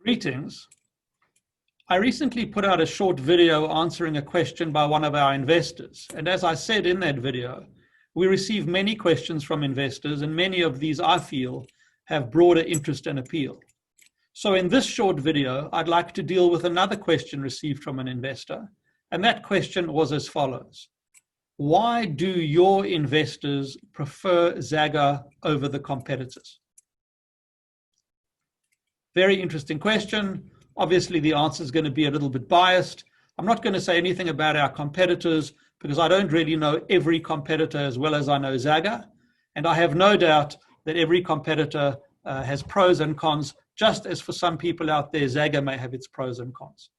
Greetings. I recently put out a short video answering a question by one of our investors. And as I said in that video, we receive many questions from investors, and many of these I feel have broader interest and appeal. So in this short video, I'd like to deal with another question received from an investor. And that question was as follows. Why do your investors prefer Zagga over the competitors? Very interesting question. Obviously, the answer is going to be a little bit biased. I'm not going to say anything about our competitors because I don't really know every competitor as well as I know Zagga. And I have no doubt that every competitor has pros and cons, just as for some people out there, Zagga may have its pros and cons.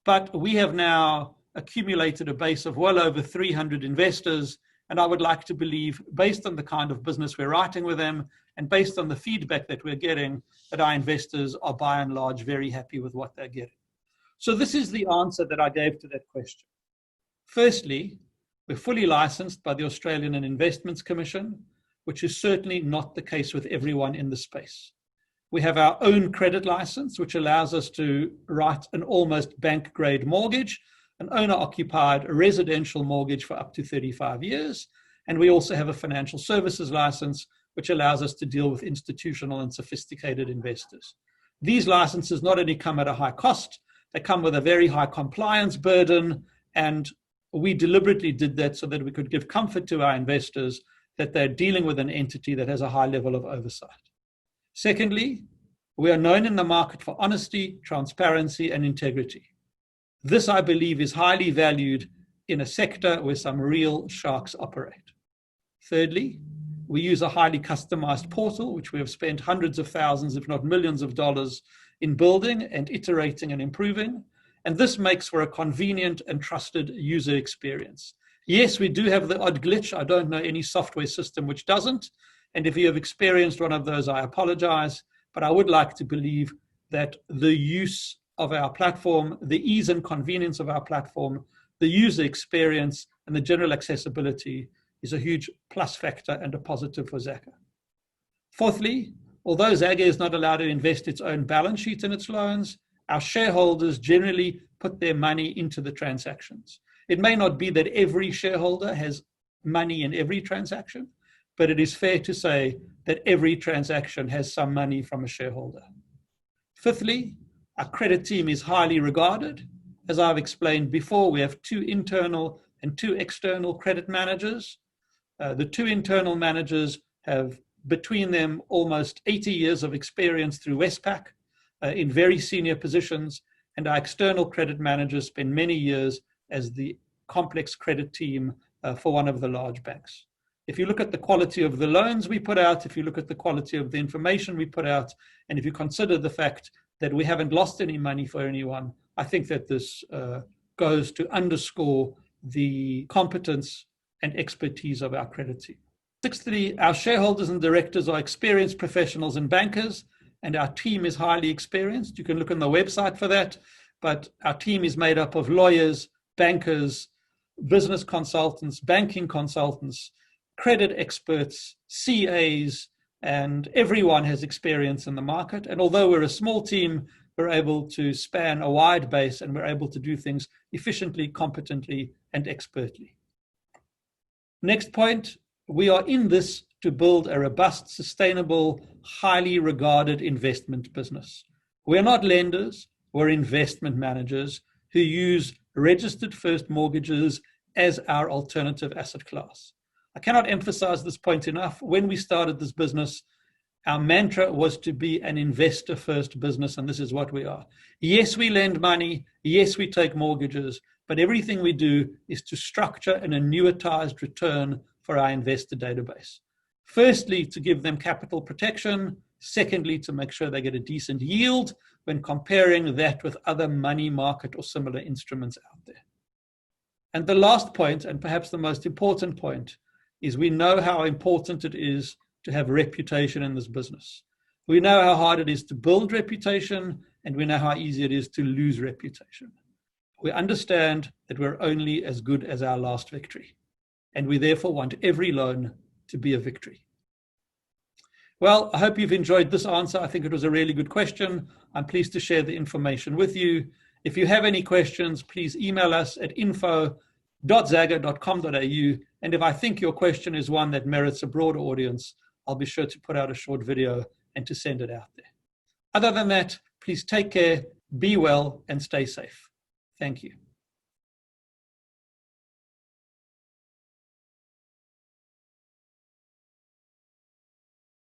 But we have now accumulated a base of well over 300 investors. And I would like to believe, based on the kind of business we're writing with them, and based on the feedback that we're getting, that our investors are by and large very happy with what they're getting. So this is the answer that I gave to that question. Firstly, we're fully licensed by the Australian Investments Commission, which is certainly not the case with everyone in the space. We have our own credit license, which allows us to write an almost bank-grade mortgage, an owner-occupied residential mortgage for up to 35 years. And we also have a financial services license, which allows us to deal with institutional and sophisticated investors. These licenses not only come at a high cost, they come with a very high compliance burden, and we deliberately did that so that we could give comfort to our investors that they're dealing with an entity that has a high level of oversight. Secondly, we are known in the market for honesty, transparency, and integrity. This, I believe, is highly valued in a sector where some real sharks operate. Thirdly, we use a highly customized portal, which we have spent hundreds of thousands, if not millions of dollars in building and iterating and improving. And this makes for a convenient and trusted user experience. Yes, we do have the odd glitch. I don't know any software system which doesn't. And if you have experienced one of those, I apologize. But I would like to believe that the use of our platform, the ease and convenience of our platform, the user experience, and the general accessibility is a huge plus factor and a positive for Zagga. Fourthly, although Zagga is not allowed to invest its own balance sheet in its loans, our shareholders generally put their money into the transactions. It may not be that every shareholder has money in every transaction, but it is fair to say that every transaction has some money from a shareholder. Fifthly, our credit team is highly regarded. As I've explained before, we have 2 internal and 2 external credit managers. The 2 internal managers have between them almost 80 years of experience through Westpac in very senior positions, and our external credit managers spend many years as the complex credit team for one of the large banks. If you look at the quality of the loans we put out, if you look at the quality of the information we put out, and if you consider the fact that we haven't lost any money for anyone, I think that this goes to underscore the competence and expertise of our credit team. Sixthly, our shareholders and directors are experienced professionals and bankers, and our team is highly experienced. You can look on the website for that, but our team is made up of lawyers, bankers, business consultants, banking consultants, credit experts, CAs, and everyone has experience in the market. And although we're a small team, we're able to span a wide base, and we're able to do things efficiently, competently, and expertly. Next point, we are in this to build a robust, sustainable, highly regarded investment business. We're not lenders, we're investment managers who use registered first mortgages as our alternative asset class. I cannot emphasize this point enough. When we started this business, our mantra was to be an investor-first business, and this is what we are. Yes, we lend money. Yes, we take mortgages, but everything we do is to structure an annuitized return for our investor database. Firstly, to give them capital protection. Secondly, to make sure they get a decent yield when comparing that with other money market or similar instruments out there. And the last point, and perhaps the most important point, is we know how important it is to have reputation in this business. We know how hard it is to build reputation, and we know how easy it is to lose reputation. We understand that we're only as good as our last victory, and we therefore want every loan to be a victory. Well, I hope you've enjoyed this answer. I think it was a really good question. I'm pleased to share the information with you. If you have any questions, please email us at info.zagga.com.au. And if I think your question is one that merits a broader audience, I'll be sure to put out a short video and to send it out there. Other than that, please take care, be well, and stay safe. Thank you.